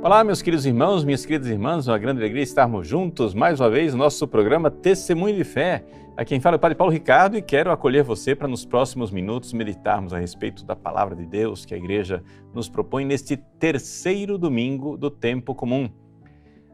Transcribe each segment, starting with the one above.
Olá, meus queridos irmãos, minhas queridas irmãs, uma grande alegria estarmos juntos mais uma vez no nosso programa Testemunho de Fé. Aqui quem fala é o Padre Paulo Ricardo e quero acolher você para nos próximos minutos meditarmos a respeito da Palavra de Deus que a Igreja nos propõe neste terceiro domingo do tempo comum.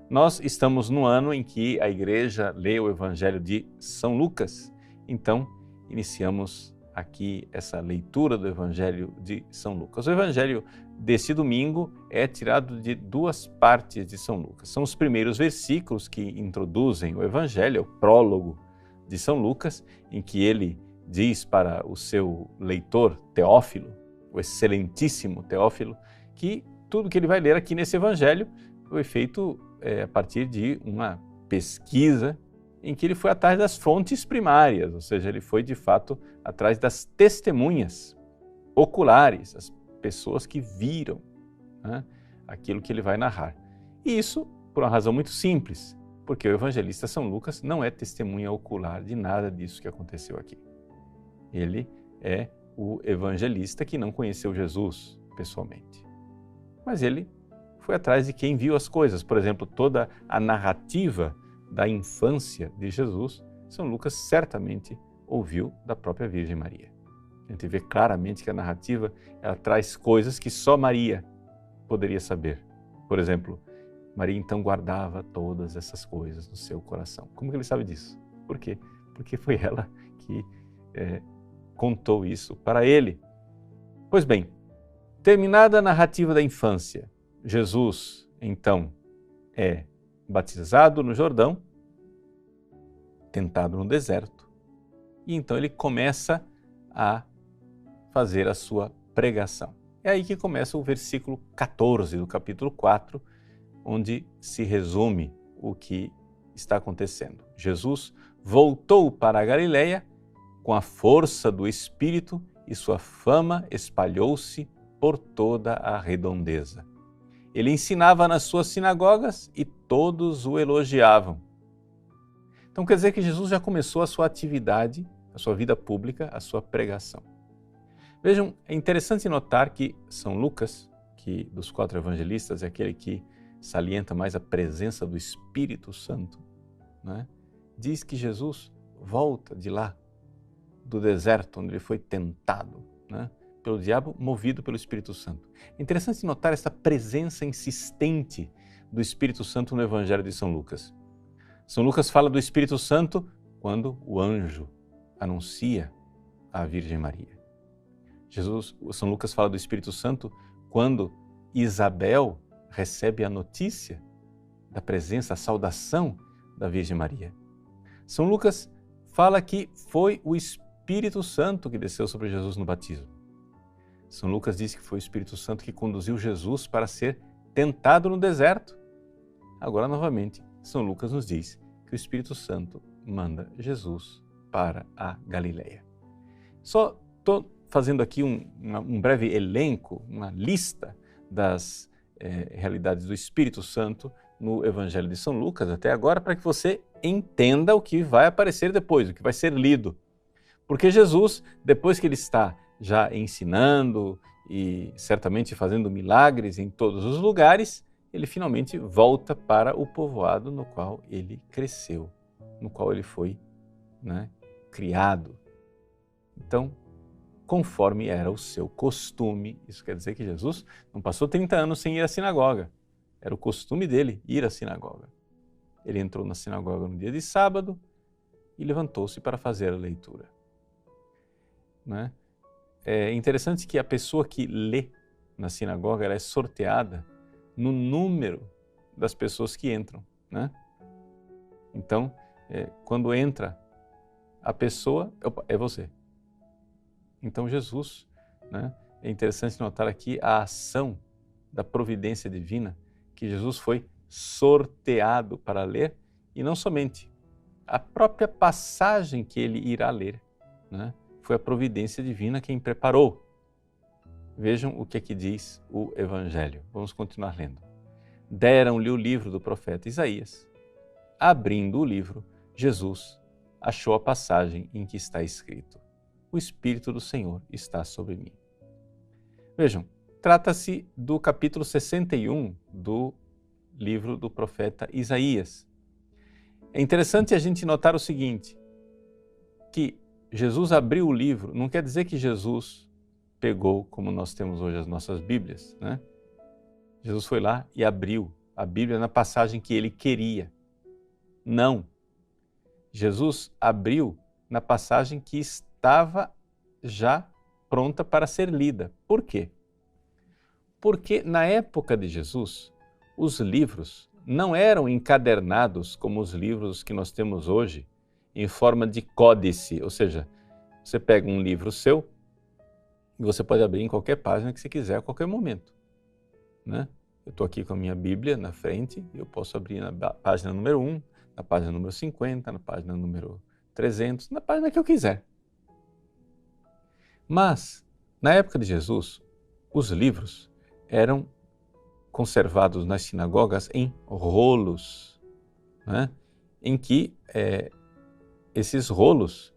Nós estamos no ano em que a Igreja lê o Evangelho de São Lucas, então iniciamos aqui essa leitura do Evangelho de São Lucas. O Evangelho desse domingo é tirado de duas partes de São Lucas. São os primeiros versículos que introduzem o Evangelho, é o prólogo de São Lucas, em que ele diz para o seu leitor Teófilo, o excelentíssimo Teófilo, que tudo que ele vai ler aqui nesse Evangelho foi feito a partir de uma pesquisa em que ele foi atrás das fontes primárias, ou seja, ele foi de fato atrás das testemunhas oculares, as pessoas que viram, né, aquilo que ele vai narrar. E isso por uma razão muito simples, porque o evangelista São Lucas não é testemunha ocular de nada disso que aconteceu aqui. Ele é o evangelista que não conheceu Jesus pessoalmente. Mas ele foi atrás de quem viu as coisas. Por exemplo, toda a narrativa da infância de Jesus, São Lucas certamente ouviu da própria Virgem Maria. A gente vê claramente que a narrativa ela traz coisas que só Maria poderia saber. Por exemplo, Maria então guardava todas essas coisas no seu coração. Como que ele sabe disso? Por quê? Porque foi ela que contou isso para ele. Pois bem, terminada a narrativa da infância, Jesus então é batizado no Jordão, tentado no deserto, e então ele começa a fazer a sua pregação. É aí que começa o versículo 14 do capítulo 4, onde se resume o que está acontecendo. Jesus voltou para a Galileia com a força do Espírito e sua fama espalhou-se por toda a redondeza. Ele ensinava nas suas sinagogas e todos o elogiavam. Então quer dizer que Jesus já começou a sua atividade, a sua vida pública, a sua pregação. Vejam, é interessante notar que São Lucas, que dos quatro evangelistas é aquele que salienta mais a presença do Espírito Santo, né? Diz que Jesus volta de lá, do deserto onde ele foi tentado, né, pelo diabo, movido pelo Espírito Santo. É interessante notar essa presença insistente do Espírito Santo no Evangelho de São Lucas. São Lucas fala do Espírito Santo quando o anjo anuncia à Virgem Maria. São Lucas fala do Espírito Santo quando Isabel recebe a notícia da presença, a saudação da Virgem Maria. São Lucas fala que foi o Espírito Santo que desceu sobre Jesus no batismo. São Lucas diz que foi o Espírito Santo que conduziu Jesus para ser tentado no deserto. Agora, novamente, São Lucas nos diz que o Espírito Santo manda Jesus para a Galileia. Só estou fazendo aqui um breve elenco, uma lista das realidades do Espírito Santo no Evangelho de São Lucas até agora, para que você entenda o que vai aparecer depois, o que vai ser lido. Porque Jesus, depois que ele está já ensinando e certamente fazendo milagres em todos os lugares, ele finalmente volta para o povoado no qual ele cresceu, no qual ele foi, né, criado. Então, conforme era o seu costume, isso quer dizer que Jesus não passou 30 anos sem ir à sinagoga. Era o costume dele ir à sinagoga. Ele entrou na sinagoga no dia de sábado e levantou-se para fazer a leitura. Né? É interessante que a pessoa que lê na sinagoga ela é sorteada no número das pessoas que entram. Né? Então, quando entra a pessoa, é você. Então Jesus, né, é interessante notar aqui a ação da providência divina, que Jesus foi sorteado para ler, e não somente a própria passagem que ele irá ler, né, foi a providência divina quem preparou. Vejam o que aqui diz o Evangelho. Vamos continuar lendo. Deram-lhe o livro do profeta Isaías. Abrindo o livro, Jesus achou a passagem em que está escrito: o Espírito do Senhor está sobre mim. Vejam, trata-se do capítulo 61 do livro do profeta Isaías. É interessante a gente notar o seguinte, que Jesus abriu o livro, não quer dizer que Jesus pegou, como nós temos hoje as nossas Bíblias, né? Jesus foi lá e abriu a Bíblia na passagem que ele queria. Não. Jesus abriu na passagem que estava já pronta para ser lida. Por quê? Porque na época de Jesus, os livros não eram encadernados como os livros que nós temos hoje, em forma de códice, ou seja, você pega um livro seu e você pode abrir em qualquer página que você quiser a qualquer momento, né? Eu estou aqui com a minha Bíblia na frente e eu posso abrir na página número 1, na página número 50, na página número 300, na página que eu quiser. Mas, na época de Jesus, os livros eram conservados nas sinagogas em rolos, né? Em que esses rolos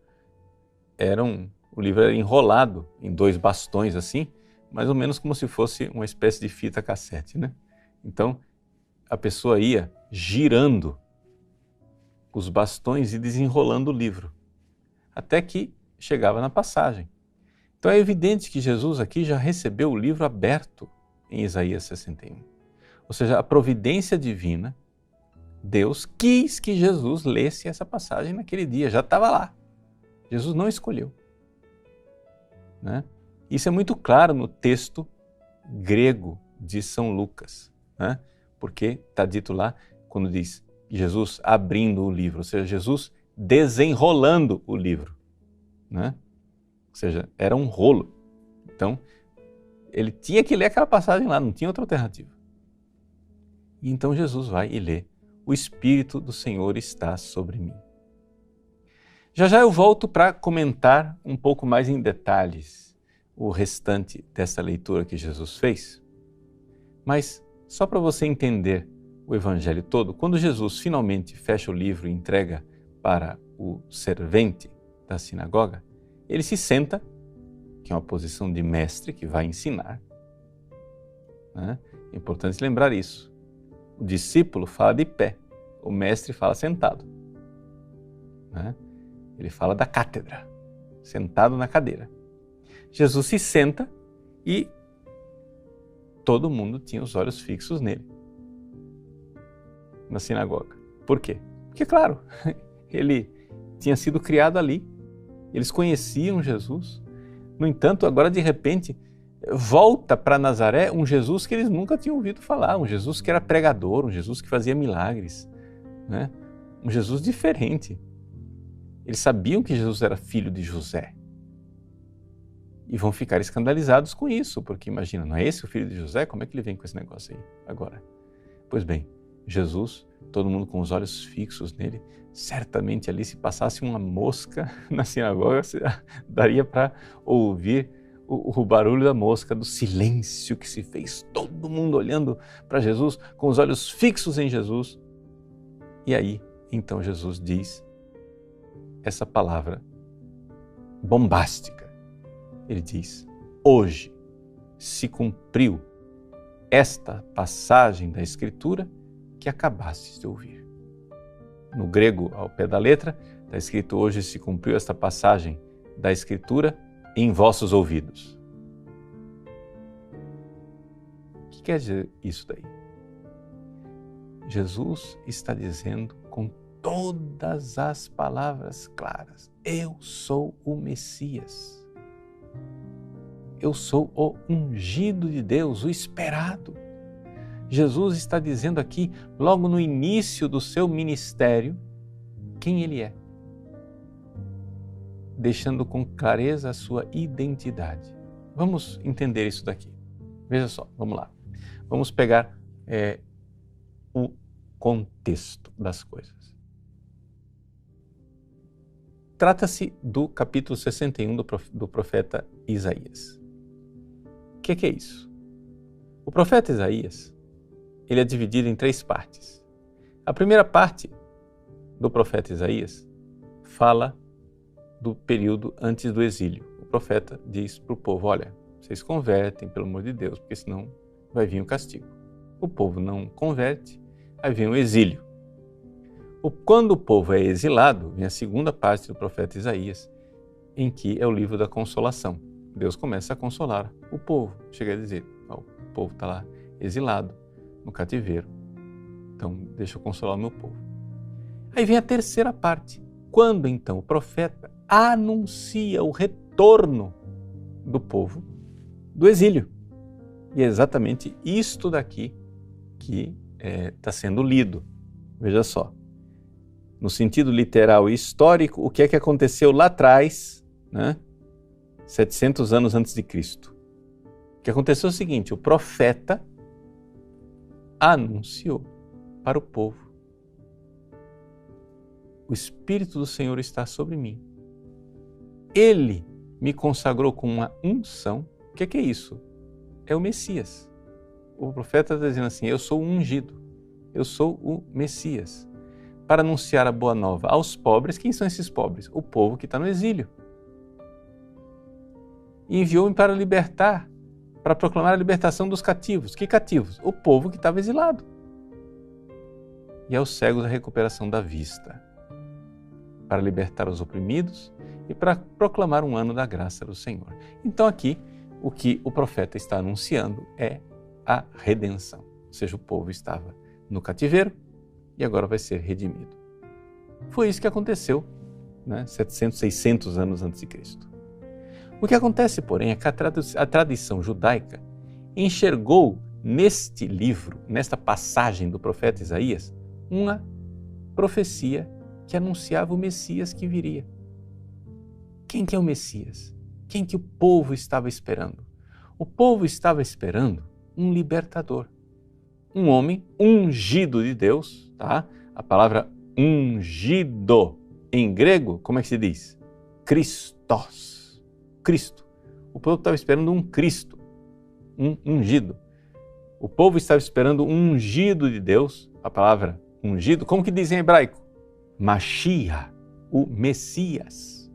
o livro era enrolado em 2 bastões assim, mais ou menos como se fosse uma espécie de fita cassete, né? Então, a pessoa ia girando os bastões e desenrolando o livro, até que chegava na passagem. Então é evidente que Jesus aqui já recebeu o livro aberto em Isaías 61. Ou seja, a providência divina, Deus quis que Jesus lesse essa passagem naquele dia, já estava lá. Jesus não escolheu, né? Isso é muito claro no texto grego de São Lucas, né? Porque está dito lá, quando diz Jesus abrindo o livro, ou seja, Jesus desenrolando o livro, né? Ou seja, era um rolo. Então, ele tinha que ler aquela passagem lá, não tinha outra alternativa. E então Jesus vai e lê: o Espírito do Senhor está sobre mim. Já já eu volto para comentar um pouco mais em detalhes o restante dessa leitura que Jesus fez. Mas, só para você entender o Evangelho todo, quando Jesus finalmente fecha o livro e entrega para o servente da sinagoga, ele se senta, que é uma posição de mestre que vai ensinar, né? É importante lembrar isso. O discípulo fala de pé, o mestre fala sentado, né? Ele fala da cátedra, sentado na cadeira. Jesus se senta e todo mundo tinha os olhos fixos nele, na sinagoga. Por quê? Porque, claro, ele tinha sido criado ali, eles conheciam Jesus. No entanto, agora de repente, volta para Nazaré um Jesus que eles nunca tinham ouvido falar, um Jesus que era pregador, um Jesus que fazia milagres, né? Um Jesus diferente. Eles sabiam que Jesus era filho de José e vão ficar escandalizados com isso, porque imagina, não é esse o filho de José? Como é que ele vem com esse negócio aí agora? Pois bem, Jesus, todo mundo com os olhos fixos nele, certamente ali se passasse uma mosca na sinagoga, daria para ouvir o barulho da mosca, do silêncio que se fez, todo mundo olhando para Jesus, com os olhos fixos em Jesus. E aí, então Jesus diz essa palavra bombástica. Ele diz: hoje se cumpriu esta passagem da Escritura que acabastes de ouvir. No grego, ao pé da letra, está escrito: hoje se cumpriu esta passagem da Escritura em vossos ouvidos. O que quer dizer isso daí? Jesus está dizendo com todas as palavras claras: eu sou o Messias. Eu sou o ungido de Deus, o esperado. Jesus está dizendo aqui, logo no início do seu ministério, quem ele é, deixando com clareza a sua identidade. Vamos entender isso daqui. Veja só, vamos lá. Vamos pegar o contexto das coisas. Trata-se do capítulo 61 do profeta Isaías. O que é isso? O profeta Isaías, ele é dividido em 3 partes. A primeira parte do profeta Isaías fala do período antes do exílio. O profeta diz para o povo: olha, vocês convertem, pelo amor de Deus, porque senão vai vir o castigo. o povo não converte, aí vem o exílio. Quando o povo é exilado, vem a segunda parte do profeta Isaías, em que é o livro da consolação. Deus começa a consolar o povo, chega a dizer, o povo está lá exilado, no cativeiro, então deixa eu consolar o meu povo. Aí vem a terceira parte, quando então o profeta anuncia o retorno do povo do exílio. E é exatamente isto daqui que está sendo lido. Veja só, no sentido literal e histórico, o que é que aconteceu lá atrás, 700 anos antes de Cristo? O que aconteceu é o seguinte, o profeta anunciou para o povo: o Espírito do Senhor está sobre mim. Ele me consagrou com uma unção. O que é isso? É o Messias. O profeta está dizendo assim, eu sou o ungido, eu sou o Messias, para anunciar a boa nova aos pobres. Quem são esses pobres? O povo que está no exílio. E enviou-me para libertar, para proclamar a libertação dos cativos. Que cativos? O povo que estava exilado. E aos cegos a recuperação da vista, para libertar os oprimidos e para proclamar um ano da graça do Senhor. Então aqui, o que o profeta está anunciando é a redenção. Ou seja, o povo estava no cativeiro e agora vai ser redimido. Foi isso que aconteceu, 700, 600 anos antes de Cristo. O que acontece, porém, é que a tradição judaica enxergou neste livro, nesta passagem do profeta Isaías, uma profecia que anunciava o Messias que viria. Quem que é o Messias? Quem que o povo estava esperando? O povo estava esperando um libertador, um homem ungido de Deus, tá? A palavra ungido em grego, como é que se diz? Christos, Cristo. O povo estava esperando um Cristo, um ungido. O povo estava esperando um ungido de Deus, a palavra ungido, como que diz em hebraico? Mashiach, o Messias.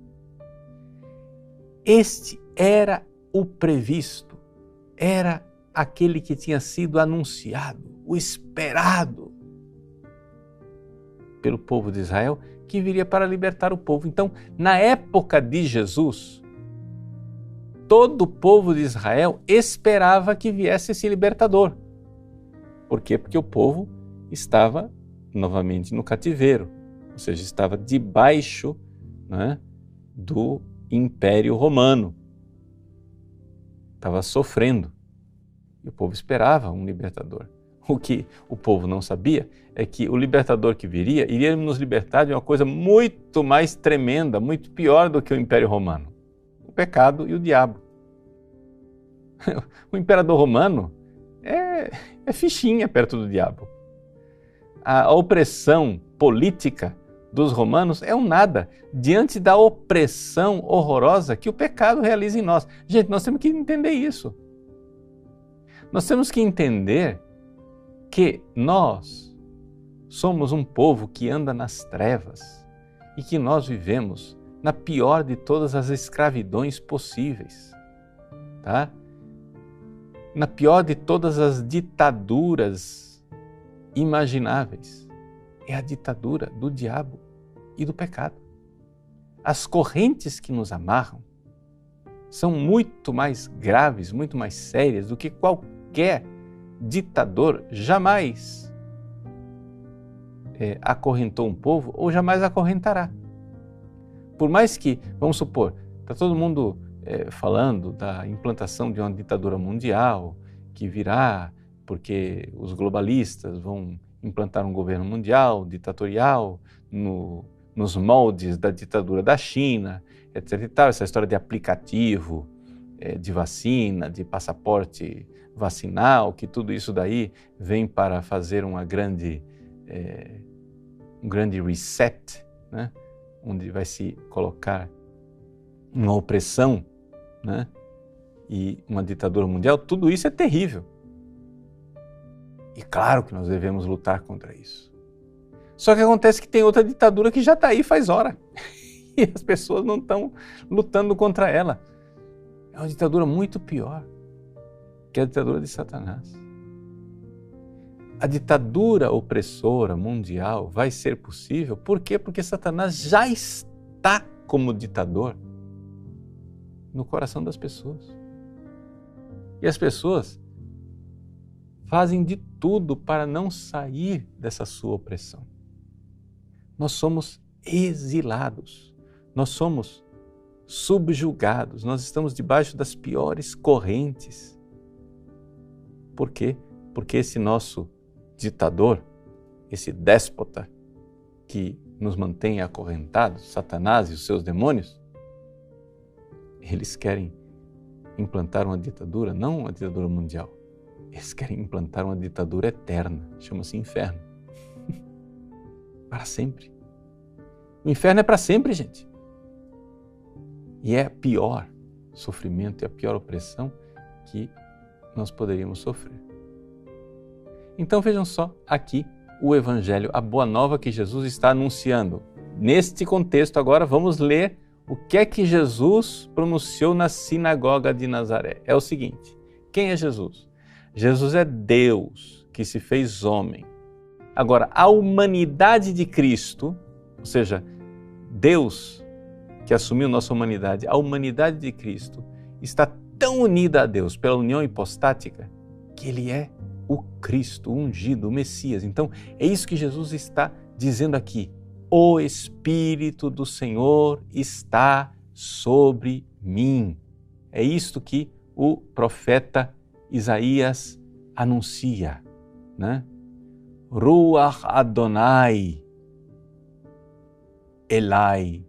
Este era o previsto, era aquele que tinha sido anunciado, o esperado pelo povo de Israel, que viria para libertar o povo. Então, na época de Jesus, todo o povo de Israel esperava que viesse esse libertador. Por quê? Porque o povo estava novamente no cativeiro, ou seja, estava debaixo do Império Romano. Estava sofrendo. E o povo esperava um libertador. O que o povo não sabia é que o libertador que viria iria nos libertar de uma coisa muito mais tremenda, muito pior do que o Império Romano: o pecado e o diabo. O imperador romano é fichinha perto do diabo. A opressão política dos romanos é um nada diante da opressão horrorosa que o pecado realiza em nós. Gente, nós temos que entender isso. Nós temos que entender que nós somos um povo que anda nas trevas e que nós vivemos na pior de todas as escravidões possíveis, tá? Na pior de todas as ditaduras imagináveis. É a ditadura do diabo e do pecado. As correntes que nos amarram são muito mais graves, muito mais sérias do que qualquer ditador jamais acorrentou um povo ou jamais acorrentará. Por mais que, vamos supor, está todo mundo falando da implantação de uma ditadura mundial que virá porque os globalistas vão implantar um governo mundial, ditatorial, nos moldes da ditadura da China, etc. e tal, essa história de aplicativo, de vacina, de passaporte vacinal, que tudo isso daí vem para fazer um grande reset, onde vai se colocar uma opressão, e uma ditadura mundial. Tudo isso é terrível. E claro que nós devemos lutar contra isso. Só que acontece que tem outra ditadura que já está aí faz hora e as pessoas não estão lutando contra ela. É uma ditadura muito pior, que é a ditadura de Satanás. a ditadura opressora mundial vai ser possível. Por quê? Porque Satanás já está como ditador no coração das pessoas. E as pessoas fazem de tudo para não sair dessa sua opressão. Nós somos exilados, nós somos subjugados, nós estamos debaixo das piores correntes. Por quê? Porque esse nosso ditador, esse déspota que nos mantém acorrentados, Satanás e os seus demônios, eles querem implantar uma ditadura, não uma ditadura mundial, eles querem implantar uma ditadura eterna, chama-se inferno. Para sempre. O inferno é para sempre, gente. E é o pior sofrimento e a pior opressão que nós poderíamos sofrer. Então vejam só aqui o Evangelho, a boa nova que Jesus está anunciando. Neste contexto agora vamos ler o que é que Jesus pronunciou na sinagoga de Nazaré. É o seguinte: quem é Jesus? Jesus é Deus que se fez homem. Agora, a humanidade de Cristo, ou seja, Deus que assumiu nossa humanidade, a humanidade de Cristo está tão unida a Deus pela união hipostática que Ele é o Cristo, o ungido, o Messias. Então, é isso que Jesus está dizendo aqui. O Espírito do Senhor está sobre mim. É isto que o profeta Isaías anuncia, né? Ruach Adonai Elai.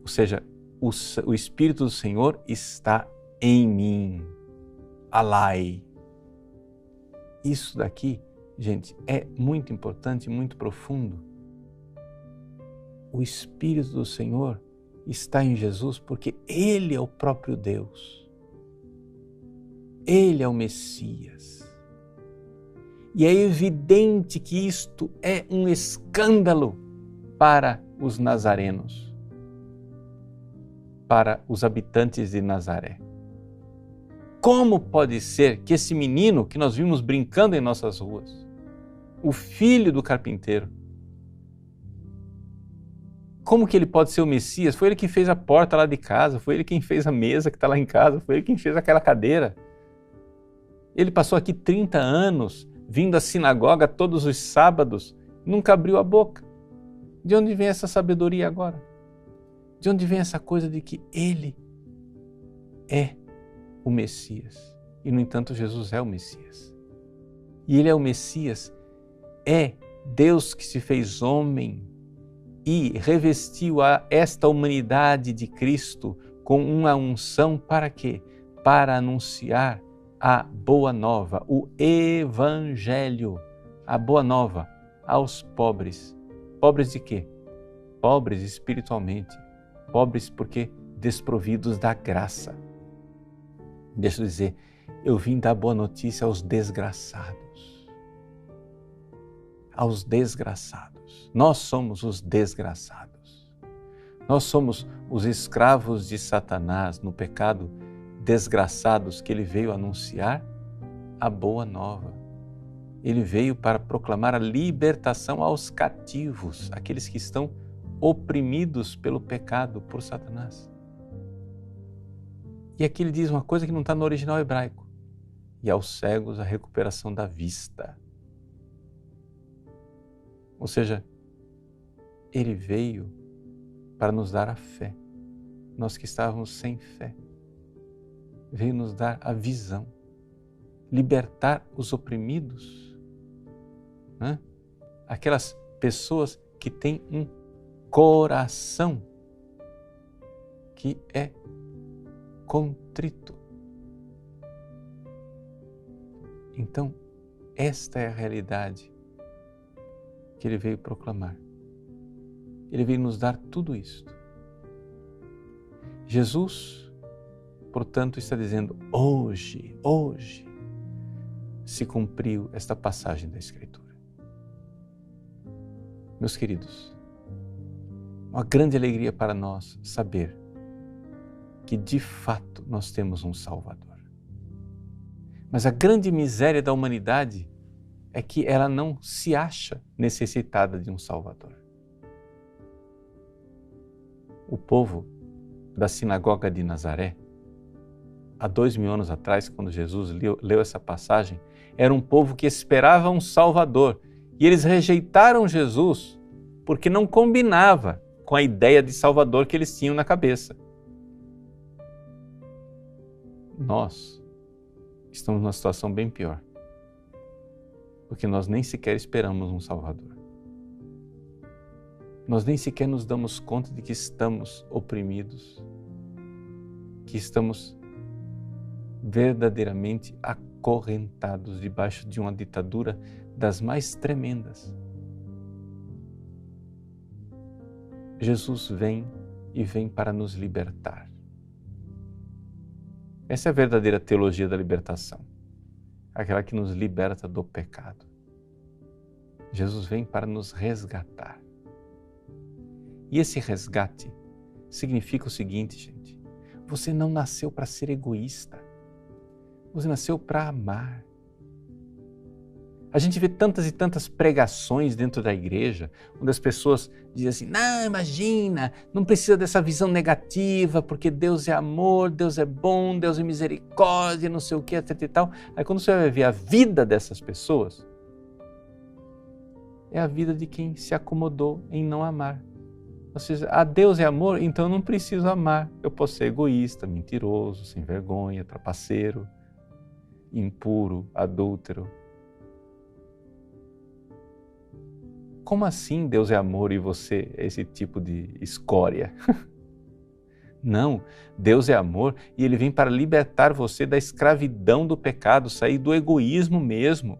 Ou seja, o Espírito do Senhor está em mim. Alai. Isso daqui, gente, é muito importante, muito profundo. O Espírito do Senhor está em Jesus porque Ele é o próprio Deus. Ele é o Messias. E é evidente que isto é um escândalo para os nazarenos, para os habitantes de Nazaré. Como pode ser que esse menino que nós vimos brincando em nossas ruas, o filho do carpinteiro, como que ele pode ser o Messias? Foi ele que fez a porta lá de casa, foi ele quem fez a mesa que está lá em casa, foi ele quem fez aquela cadeira. Ele passou aqui 30 anos, vindo à sinagoga todos os sábados, nunca abriu a boca. De onde vem essa sabedoria agora? De onde vem essa coisa de que ele é o Messias? E, no entanto, Jesus é o Messias. E ele é o Messias, é Deus que se fez homem e revestiu esta humanidade de Cristo com uma unção para quê? Para anunciar a boa nova, o Evangelho, a boa nova aos pobres. Pobres de quê? Pobres espiritualmente, pobres porque desprovidos da graça. Deixa eu dizer, eu vim dar boa notícia aos desgraçados. Aos desgraçados. Nós somos os desgraçados. Nós somos os escravos de Satanás no pecado, desgraçados que ele veio anunciar a boa nova. Ele veio para proclamar a libertação aos cativos, aqueles que estão oprimidos pelo pecado, por Satanás. E aqui ele diz uma coisa que não está no original hebraico. E aos cegos a recuperação da vista. Ou seja, ele veio para nos dar a fé. Nós que estávamos sem fé. Veio nos dar a visão. Libertar os oprimidos. Né? Aquelas pessoas que têm um coração que é contrito. Então, esta é a realidade que ele veio proclamar. Ele veio nos dar tudo isto. Jesus, portanto, está dizendo, hoje se cumpriu esta passagem da Escritura. Meus queridos, uma grande alegria para nós saber que de fato nós temos um Salvador. Mas a grande miséria da humanidade é que ela não se acha necessitada de um Salvador. O povo da sinagoga de Nazaré, há 2000 anos atrás, quando Jesus leu essa passagem, era um povo que esperava um Salvador. E eles rejeitaram Jesus porque não combinava com a ideia de Salvador que eles tinham na cabeça. Nós estamos numa situação bem pior, porque nós nem sequer esperamos um Salvador. Nós nem sequer nos damos conta de que estamos oprimidos, que estamos verdadeiramente acorrentados debaixo de uma ditadura das mais tremendas. Jesus vem e vem para nos libertar. Essa é a verdadeira teologia da libertação, aquela que nos liberta do pecado. Jesus vem para nos resgatar. E esse resgate significa o seguinte, gente: você não nasceu para ser egoísta, você nasceu para amar. A gente vê tantas e tantas pregações dentro da igreja, onde as pessoas dizem assim: não, imagina, não precisa dessa visão negativa, porque Deus é amor, Deus é bom, Deus é misericórdia, não sei o que, etc e tal. Aí quando você vai ver a vida dessas pessoas, é a vida de quem se acomodou em não amar. Ou seja, Deus é amor, então eu não preciso amar. Eu posso ser egoísta, mentiroso, sem vergonha, trapaceiro, impuro, adúltero. Como assim Deus é amor e você é esse tipo de escória? Não, Deus é amor e Ele vem para libertar você da escravidão do pecado, sair do egoísmo mesmo.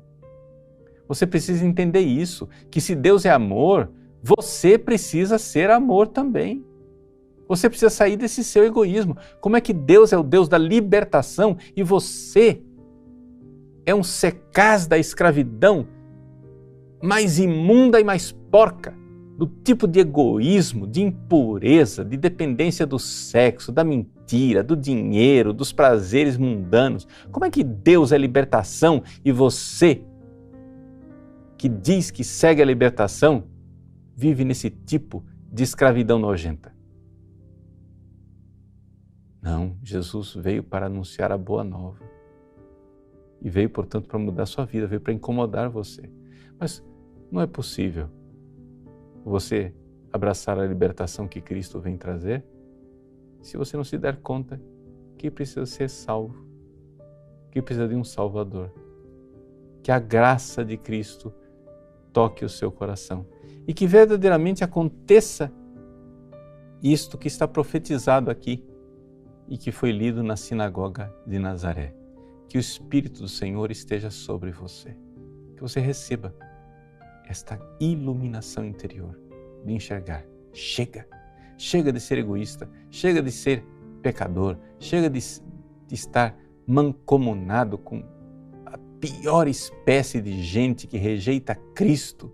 Você precisa entender isso, que se Deus é amor, você precisa ser amor também. Você precisa sair desse seu egoísmo. Como é que Deus é o Deus da libertação e você é um secaz da escravidão mais imunda e mais porca, do tipo de egoísmo, de impureza, de dependência do sexo, da mentira, do dinheiro, dos prazeres mundanos? Como é que Deus é libertação e você, que diz que segue a libertação, vive nesse tipo de escravidão nojenta? Não, Jesus veio para anunciar a boa nova. E veio, portanto, para mudar a sua vida, veio para incomodar você. Mas não é possível você abraçar a libertação que Cristo vem trazer se você não se der conta que precisa ser salvo, que precisa de um Salvador. Que a graça de Cristo toque o seu coração e que verdadeiramente aconteça isto que está profetizado aqui e que foi lido na sinagoga de Nazaré. Que o Espírito do Senhor esteja sobre você, que você receba esta iluminação interior de enxergar. Chega de ser egoísta, chega de ser pecador, chega de estar mancomunado com a pior espécie de gente que rejeita Cristo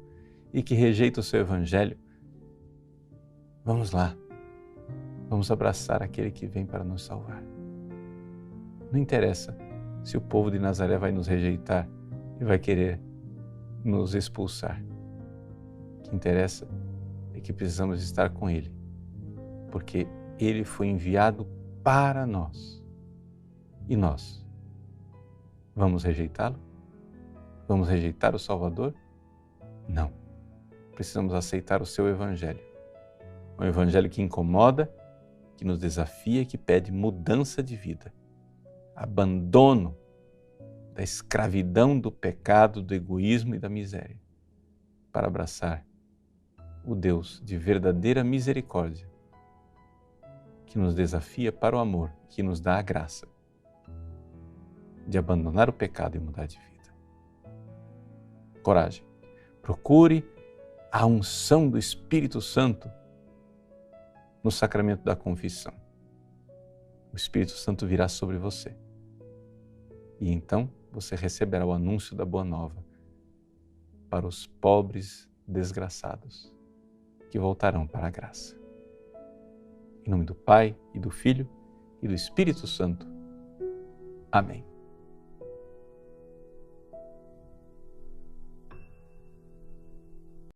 e que rejeita o seu Evangelho. Vamos lá, vamos abraçar aquele que vem para nos salvar. Não interessa se o povo de Nazaré vai nos rejeitar e vai querer nos expulsar. O que interessa é que precisamos estar com Ele, porque Ele foi enviado para nós. E nós vamos rejeitá-lo? Vamos rejeitar o Salvador? Não. Precisamos aceitar o seu Evangelho. Um Evangelho que incomoda, que nos desafia, que pede mudança de vida. Abandono da escravidão do pecado, do egoísmo e da miséria, para abraçar o Deus de verdadeira misericórdia, que nos desafia para o amor, que nos dá a graça de abandonar o pecado e mudar de vida. Coragem. Procure a unção do Espírito Santo no sacramento da confissão. O Espírito Santo virá sobre você. E então você receberá o anúncio da Boa Nova para os pobres desgraçados que voltarão para a graça. Em nome do Pai, e do Filho, e do Espírito Santo. Amém.